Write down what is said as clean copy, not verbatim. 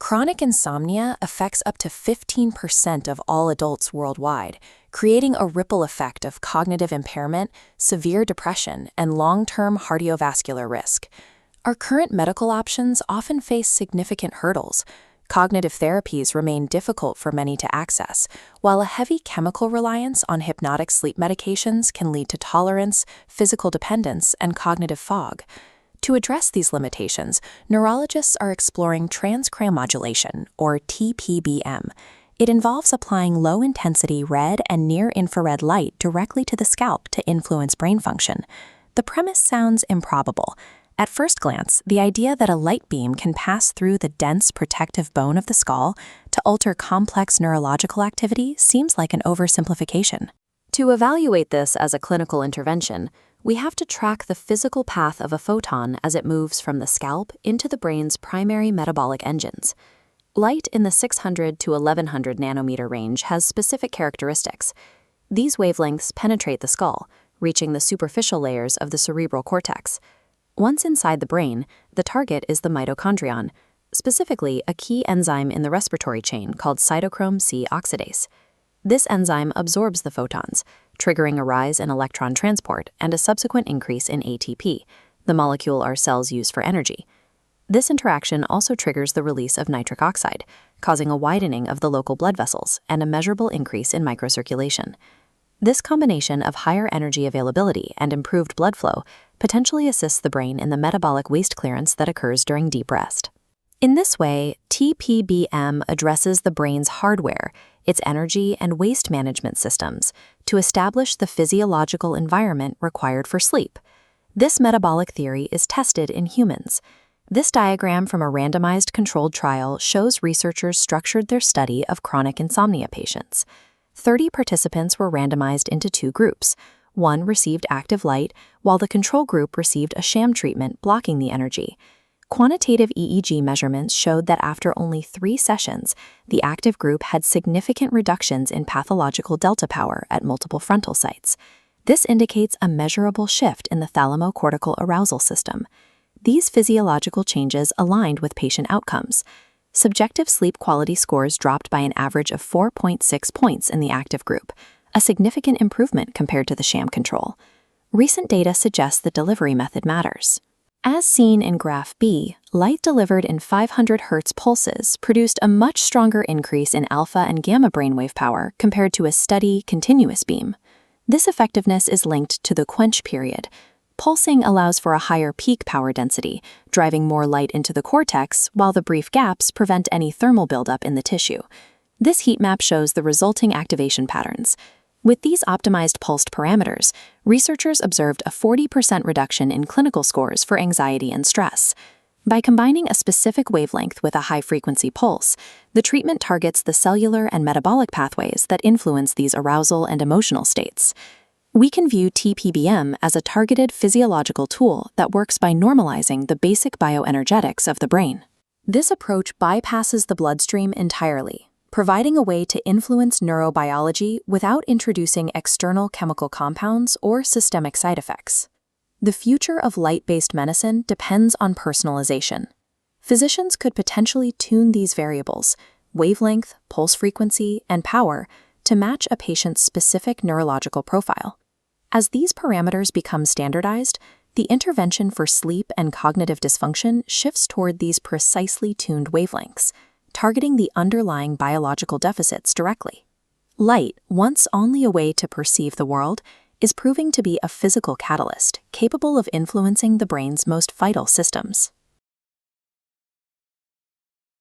Chronic insomnia affects up to 15% of all adults worldwide, creating a ripple effect of cognitive impairment, severe depression, and long-term cardiovascular risk. Our current medical options often face significant hurdles. Cognitive therapies remain difficult for many to access, while a heavy chemical reliance on hypnotic sleep medications can lead to tolerance, physical dependence, and cognitive fog. To address these limitations, neurologists are exploring transcranial modulation, or tPBM. It involves applying low-intensity red and near-infrared light directly to the scalp to influence brain function. The premise sounds improbable. At first glance, the idea that a light beam can pass through the dense protective bone of the skull to alter complex neurological activity seems like an oversimplification. To evaluate this as a clinical intervention, we have to track the physical path of a photon as it moves from the scalp into the brain's primary metabolic engines. Light in the 600 to 1100 nanometer range has specific characteristics. These wavelengths penetrate the skull, reaching the superficial layers of the cerebral cortex. Once inside the brain, the target is the mitochondrion, specifically a key enzyme in the respiratory chain called Cytochrome C oxidase. This enzyme absorbs the photons, triggering a rise in electron transport and a subsequent increase in ATP, the molecule our cells use for energy. This interaction also triggers the release of nitric oxide, causing a widening of the local blood vessels and a measurable increase in microcirculation. This combination of higher energy availability and improved blood flow potentially assists the brain in the metabolic waste clearance that occurs during deep rest. In this way, tPBM addresses the brain's hardware, its energy and waste management systems, to establish the physiological environment required for sleep. This metabolic theory is tested in humans. This diagram from a randomized controlled trial shows researchers structured their study of chronic insomnia patients. 30 participants were randomized into two groups. One received active light, while the control group received a sham treatment blocking the energy. Quantitative EEG measurements showed that after only 3 sessions, the active group had significant reductions in pathological delta power at multiple frontal sites. This indicates a measurable shift in the thalamocortical arousal system. These physiological changes aligned with patient outcomes. Subjective sleep quality scores dropped by an average of 4.6 points in the active group, a significant improvement compared to the sham control. Recent data suggests the delivery method matters. As seen in Graph B, light delivered in 500 Hz pulses produced a much stronger increase in alpha and gamma brainwave power compared to a steady, continuous beam. This effectiveness is linked to the quench period. Pulsing allows for a higher peak power density, driving more light into the cortex, while the brief gaps prevent any thermal buildup in the tissue. This heat map shows the resulting activation patterns. With these optimized pulsed parameters, researchers observed a 40% reduction in clinical scores for anxiety and stress. By combining a specific wavelength with a high-frequency pulse, the treatment targets the cellular and metabolic pathways that influence these arousal and emotional states. We can view tPBM as a targeted physiological tool that works by normalizing the basic bioenergetics of the brain. This approach bypasses the bloodstream entirely, providing a way to influence neurobiology without introducing external chemical compounds or systemic side effects. The future of light-based medicine depends on personalization. Physicians could potentially tune these variables, wavelength, pulse frequency, and power, to match a patient's specific neurological profile. As these parameters become standardized, the intervention for sleep and cognitive dysfunction shifts toward these precisely tuned wavelengths, targeting the underlying biological deficits directly. Light, once only a way to perceive the world, is proving to be a physical catalyst capable of influencing the brain's most vital systems.